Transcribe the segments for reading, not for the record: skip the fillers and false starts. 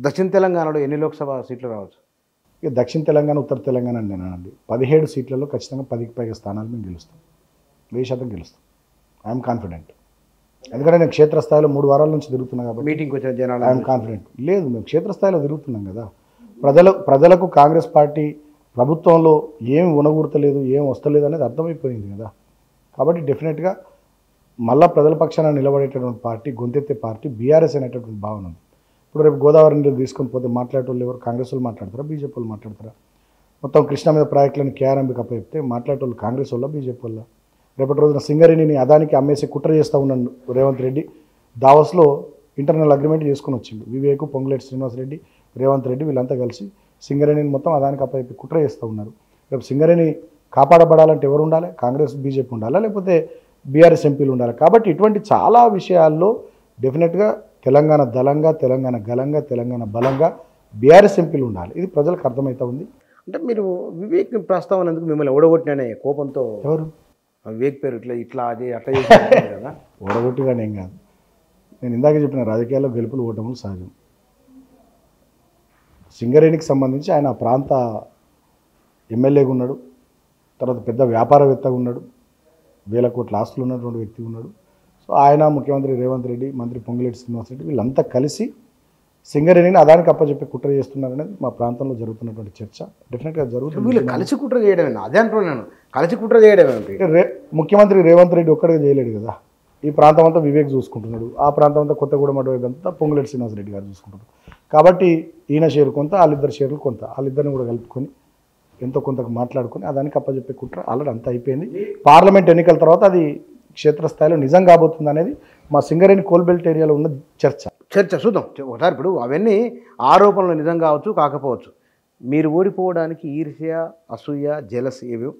దక్షిణ తెలంగాణలో ఎన్ని లోక్సభ సీట్లు రావచ్చు? ఇక దక్షిణ తెలంగాణ ఉత్తర తెలంగాణ అని నేను అనండి 17 సీట్లలో ఖచ్చితంగా 10కి పైగా స్థానాలు మేము గెలుస్తాం, 1000% గెలుస్తాం. I'm confident. ఎందుకంటే నేను క్షేత్రస్థాయిలో 3 వారాల నుంచి తిరుగుతున్నా కాబట్టి మీటింగ్కి వచ్చిన జనాలు ఐఎమ్ కాన్ఫిడెంట్. లేదు, మేము క్షేత్రస్థాయిలో తిరుగుతున్నాం కదా. ప్రజలకు కాంగ్రెస్ పార్టీ ప్రభుత్వంలో ఏం ఉనగూర్తలేదు, ఏం వస్తలేదు అనేది అర్థమైపోయింది కదా. కాబట్టి డెఫినెట్గా మళ్ళా ప్రజల పక్షాన నిలబడేటటువంటి పార్టీ, గొంతెత్తే పార్టీ బీఆర్ఎస్ అనేటటువంటి భావన ఉంది. ఇప్పుడు రేపు గోదావరి నీళ్ళు తీసుకొని పోతే మాట్లాడేటోళ్ళు ఎవరు? కాంగ్రెస్ వాళ్ళు మాట్లాడతారా, బీజేపీ వాళ్ళు మాట్లాడతారా? మొత్తం కృష్ణా మీద ప్రాజెక్టులను కేఆర్ఎంబీకి అప్పచెప్తే మాట్లాడేటోళ్ళు కాంగ్రెస్ వాళ్ళ, బీజేపీ వాళ్ళ? రేపటి రోజున సింగరేణిని అదానికి అమ్మేసి కుట్ర చేస్తూ ఉన్నాడు రేవంత్ రెడ్డి. దావస్లో ఇంటర్నల్ అగ్రిమెంట్ చేసుకుని వచ్చిండు. వివేక్, పొంగులేటి శ్రీనివాసరెడ్డి, రేవంత్ రెడ్డి వీళ్ళంతా కలిసి సింగరేణిని మొత్తం అదానికి అప్పచెప్పి కుట్ర చేస్తూ ఉన్నారు. రేపు సింగరేణి కాపాడబడాలంటే ఎవరు ఉండాలి? కాంగ్రెస్, బీజేపీ ఉండాలా, లేకపోతే బీఆర్ఎస్ ఎంపీలు ఉండాలి? కాబట్టి ఇటువంటి చాలా విషయాల్లో డెఫినెట్గా తెలంగాణ దళంగా, తెలంగాణ గలంగా, తెలంగాణ బలంగా బీఆర్ఎస్ ఎంపీలు ఉండాలి. ఇది ప్రజలకు అర్థమవుతా ఉంది. అంటే మీరు వివేక్ ప్రస్తావన ఎందుకు మిమ్మల్ని ఓడగొట్టిననే కోపంతో? ఎవరు? వివేక్ పేరు ఇట్లా అది అట్లా చేసి కదా. ఓడగొట్టిగానే ఏం కాదు. నేను ఇందాక చెప్పిన రాజకీయాల్లో గెలుపులు ఓటములు సహజం. సింగరేణికి సంబంధించి ఆయన ఆ ప్రాంత ఎమ్మెల్యేగా ఉన్నాడు, తర్వాత పెద్ద వ్యాపారవేత్తగా ఉన్నాడు, 1000 కోట్ల ఆస్తులు ఉన్నటువంటి వ్యక్తి ఉన్నాడు. సో ఆయన, ముఖ్యమంత్రి రేవంత్ రెడ్డి, మంత్రి పొంగులేటి శ్రీనివాసరెడ్డి వీళ్ళంతా కలిసి సింగరేణిని అదానికి అప్పచెప్పి కుట్ర చేస్తున్నారనేది మా ప్రాంతంలో జరుగుతున్నటువంటి చర్చ. డెఫినెట్గా జరుగుతుంది. వీళ్ళు కలిసి కుట్ర చేయడమే, అదే అంటున్నాను, కలిసి కుట్ర చేయడమే. ముఖ్యమంత్రి రేవంత్ రెడ్డి ఒక్కడిగా చేయలేడు కదా. ఈ ప్రాంతం అంతా వివేక్ చూసుకుంటున్నాడు, ఆ ప్రాంతం అంతా కొత్తగూడెం అటువైపు అంతా పొంగులేటి శ్రీనివాసరెడ్డి గారు చూసుకుంటున్నారు. కాబట్టి ఈయన షేరు కొంత, వాళ్ళిద్దరు షేర్లు కొంత, వాళ్ళిద్దరిని కూడా కలుపుకొని ఎంతో కొంతకు మాట్లాడుకొని అదానికి అప్పచెప్పే కుట్ర ఆల్రెడీ అంతా అయిపోయింది. పార్లమెంట్ ఎన్నికల తర్వాత అది క్షేత్రస్థాయిలో నిజం కాబోతుంది అనేది మా సింగరేణి కోల్బెల్ట్ ఏరియాలో ఉన్న చర్చ. చూద్దాం ఒకసారి. ఇప్పుడు అవన్నీ ఆరోపణలు నిజం కావచ్చు, కాకపోవచ్చు. మీరు ఓడిపోవడానికి ఈర్ష్య, అసూయ, జెలస్ ఏవో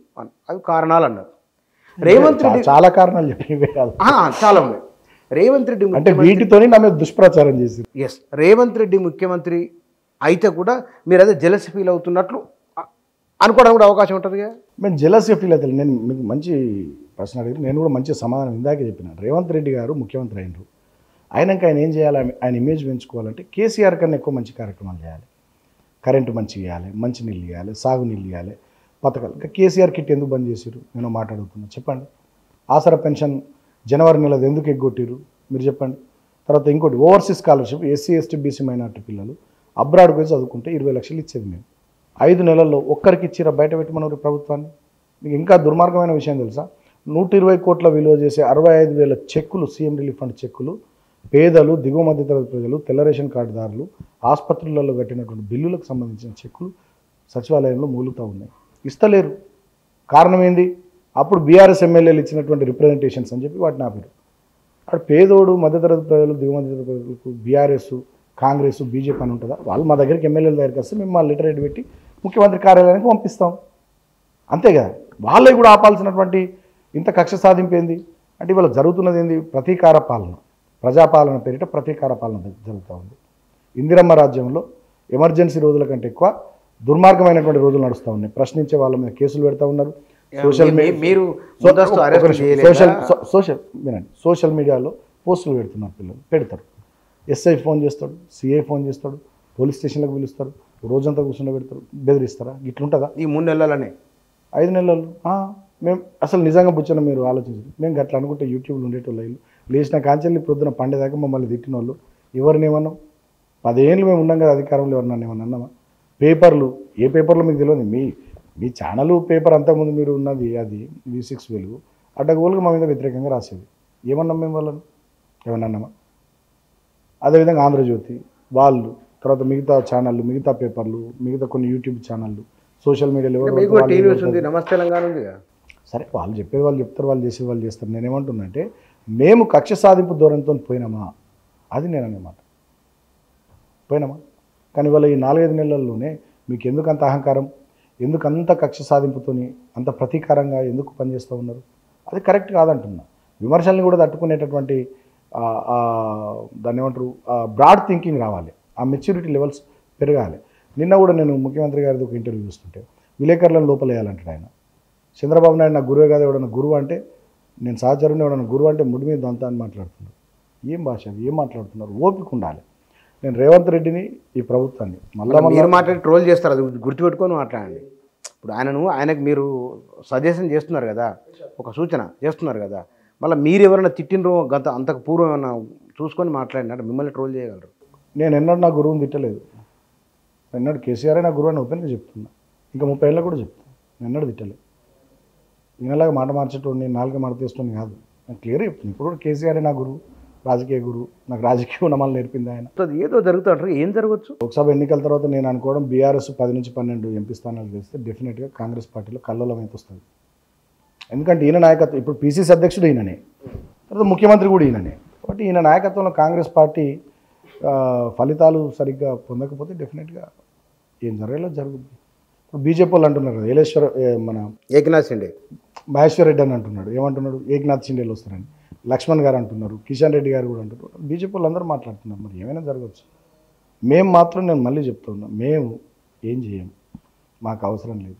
అవి కారణాలు అన్నారు. రేవంత్ రెడ్డి చాలా కారణాలు చెప్పి చాలా ఉన్నాయి. రేవంత్ రెడ్డి అంటే వీటితోనే నా మీద దుష్ప్రచారం చేసి రేవంత్ రెడ్డి ముఖ్యమంత్రి అయితే కూడా మీరు అదే జెలస్ ఫీల్ అవుతున్నట్లు అనుకోవడానికి కూడా అవకాశం ఉంటుంది కదా. మేము జెలస్గా ఫీల్ అవుతాను. నేను మీకు మంచి ప్రశ్న అడిగారు, నేను కూడా మంచి సమాధానం ఇందాకే చెప్పినాను. రేవంత్ రెడ్డి గారు ముఖ్యమంత్రి అయినరు, అయినాక ఆయన ఏం చేయాలి? ఆయన ఇమేజ్ పెంచుకోవాలంటే కేసీఆర్ కన్నా ఎక్కువ మంచి కార్యక్రమాలు చేయాలి. కరెంటు మంచి ఇవ్వాలి, మంచి నీళ్ళు ఇవ్వాలి, సాగునీళ్ళు ఇవ్వాలి, పథకాలు. ఇంకా కేసీఆర్ కిట్ ఎందుకు బంద్ చేసారు? నేను మాట్లాడుతున్నా, చెప్పండి. ఆసరా పెన్షన్ జనవరి నెలది ఎందుకు ఎగ్గొట్టిరు మీరు చెప్పండి. తర్వాత ఇంకోటి overseas scholarship, SC, ST, BC minority పిల్లలు అబ్రాడ్కి పోయి చదువుకుంటే 20 లక్షలు ఇచ్చేది మేము. 5 నెలల్లో ఒక్కరికి ఇచ్చిరా? బయట పెట్టమన్నారు ప్రభుత్వాన్ని. మీకు ఇంకా దుర్మార్గమైన విషయం తెలుసా? 120 కోట్ల విలువ చేసే 65,000 చెక్కులు, సీఎం రిలీఫ్ ఫండ్ చెక్కులు పేదలు, దిగువ మధ్యతరగతి ప్రజలు, తెల్ల రేషన్ కార్డుదారులు, ఆసుపత్రులలో కట్టినటువంటి బిల్లులకు సంబంధించిన చెక్కులు సచివాలయంలో మూలుగుతూ ఉన్నాయి, ఇస్తలేరు. కారణం ఏంది? అప్పుడు బీఆర్ఎస్ ఎమ్మెల్యేలు ఇచ్చినటువంటి రిప్రజెంటేషన్స్ అని చెప్పి వాటిని ఆపారు. అక్కడ పేదోడు, మధ్యతరగతి ప్రజలు, దిగువ మధ్యతరగతి ప్రజలకు బీఆర్ఎస్, కాంగ్రెస్, బీజేపీ అని ఉంటుందా? వాళ్ళు మా దగ్గరికి ఎమ్మెల్యేల దగ్గరికి వస్తే మేము మా లెటర్ హెడ్ పెట్టి ముఖ్యమంత్రి కార్యాలయానికి పంపిస్తాం, అంతే కదా. వాళ్ళే కూడా ఆపాల్సినటువంటి ఇంత కక్ష సాధింపు ఏంది అంటే ఇవాళ జరుగుతున్నది ఏంది? ప్రతీకార పాలన, ప్రజాపాలన పేరిట ప్రతీకార పాలన జరుగుతూ ఉంది. ఇందిరమ్మ రాజ్యంలో ఎమర్జెన్సీ రోజుల కంటే ఎక్కువ దుర్మార్గమైనటువంటి రోజులు నడుస్తూ ఉన్నాయి. ప్రశ్నించే వాళ్ళ మీద కేసులు పెడతా ఉన్నారు. సోషల్ మీడియాలో పోస్టులు పెడుతున్నారు పిల్లలు, పెడతారు. ఎస్ఐ ఫోన్ చేస్తాడు, సిఐ ఫోన్ చేస్తాడు, పోలీస్ స్టేషన్లకు పిలుస్తారు, రోజంతా కూర్చుండ పెడతారు, బెదిరిస్తారా? ఇట్లుంటుందా? ఈ 3 నెలలనే 5 నెలలు మేము అసలు నిజంగా పుచ్చిన మీరు ఆలోచించారు. మేము గట్లా అనుకుంటే యూట్యూబ్లో ఉండేటోళ్ళు లేచిన కాంచెల్ని ప్రొద్దున పండేదాకా మమ్మల్ని తిట్టిన వాళ్ళు ఎవరిని ఏమన్నాం? 10 ఏళ్ళు మేము ఉన్నాం కదా అధికారంలో, ఎవరినన్నా ఏమన్నా అన్నామా? పేపర్లు, ఏ పేపర్లో మీకు తెలియదు. మీ ఛానల్ పేపర్ అంతకుముందు మీరు ఉన్నది అది V6 వెలుగు, అడ్డగోలుగా మా మీద వ్యతిరేకంగా రాసేది. ఏమన్నాం మేము వాళ్ళను? ఏమన్నా అన్నామా? అదేవిధంగా ఆంధ్రజ్యోతి వాళ్ళు, తర్వాత మిగతా ఛానళ్ళు, మిగతా పేపర్లు, మిగతా కొన్ని యూట్యూబ్ ఛానళ్ళు, సోషల్ మీడియాలో నమస్తే తెలంగాణ ఉంది. సరే, వాళ్ళు చెప్పేది వాళ్ళు చెప్తారు, వాళ్ళు చేసేది వాళ్ళు చేస్తారు. నేనేమంటున్నా అంటే మేము కక్ష సాధింపు ధోరణితో పోయినామా? అది నేను అన్నమాట. పోయినామా? కానీ వాళ్ళ ఈ 4-5 నెలల్లోనే మీకు ఎందుకు అంత అహంకారం, ఎందుకు అంత కక్ష సాధింపుతోని అంత ప్రతీకారంగా ఎందుకు పనిచేస్తూ ఉన్నారు? అది కరెక్ట్ కాదంటున్నా. విమర్శల్ని కూడా తట్టుకునేటటువంటి దాన్ని ఏమంటారు, బ్రాడ్ థింకింగ్ రావాలి, ఆ మెచ్యూరిటీ లెవెల్స్ పెరగాలి. నిన్న కూడా నేను ముఖ్యమంత్రి గారిది ఒక ఇంటర్వ్యూ చూస్తుంటే విలేకరులను లోపలేయాలంటాడు ఆయన. చంద్రబాబు నాయుడు నా గురువే కాదు, ఎవడన్నా గురువు అంటే నేను సహచరుని, ఎవడన్నా గురువు అంటే ముడి మీద అంతా అని మాట్లాడుతున్నారు. ఏం భాష అది? ఏం మాట్లాడుతున్నారు? ఓపిక ఉండాలి. నేను రేవంత్ రెడ్డిని ఈ ప్రభుత్వాన్ని మళ్ళా మీరు మాట్లాడి ట్రోల్ చేస్తారు, అది గుర్తుపెట్టుకొని మాట్లాడండి. ఇప్పుడు ఆయనకు మీరు సజెషన్ చేస్తున్నారు కదా, ఒక సూచన చేస్తున్నారు కదా, మళ్ళీ మీరు ఎవరైనా తిట్టినరో అంతకు పూర్వం ఏమన్నా చూసుకొని మాట్లాడినారు, మిమ్మల్ని ట్రోల్ చేయగలరు. నేను ఎన్నడూ నా గురువుని తిట్టలేదు. ఎన్నడూ కేసీఆర్ నా గురువు అని ఓపెన్గా చెప్తున్నా, ఇంకా 30 ఏళ్ళ కూడా చెప్తాను. నేను ఎన్నడూ తిట్టలేదు. ఈయనలాగా మాట మార్చేటోడిని, నాలుగు మాట తీసుకోండి కాదు, నేను క్లియర్ చెప్తున్నాను. ఇప్పుడు కూడా కేసీఆర్ నా గురువు, రాజకీయ గురువు, నాకు రాజకీయ ఉన్నమాలు నేర్పింది ఆయన. ఏదో జరుగుతుంటారు, ఏం జరగవచ్చు. లోక్సభ ఎన్నికల తర్వాత నేను అనుకోవడం బీఆర్ఎస్ 10 నుంచి 12 ఎంపీ స్థానాలు గెలిస్తే డెఫినెట్గా కాంగ్రెస్ పార్టీలో కల్లోలం అయితే వస్తుంది. ఎందుకంటే ఈయన నాయకత్వం, ఇప్పుడు పీసీసీ అధ్యక్షుడు ఈయననే, తర్వాత ముఖ్యమంత్రి కూడా ఈయననే. కాబట్టి ఈయన నాయకత్వంలో కాంగ్రెస్ పార్టీ ఫలితాలు సరిగ్గా పొందకపోతే డెఫినెట్గా ఏం జరగాలో జరుగుతుంది. ఇప్పుడు బీజేపీ వాళ్ళు అంటున్నారు కదా, మన ఏకనాథ్ షిండే, మహేశ్వర్ రెడ్డి అని అంటున్నాడు, ఏమంటున్నాడు, ఏకనాథ్ షిండేలు వస్తారని. లక్ష్మణ్ గారు అంటున్నారు, కిషన్ రెడ్డి గారు కూడా అంటున్నారు, బీజేపీ వాళ్ళందరూ మాట్లాడుతున్నారు. మరి ఏమైనా జరగవచ్చు. మేము మాత్రం, నేను మళ్ళీ చెప్తున్నా, మేము ఏం చేయం, మాకు అవసరం లేదు.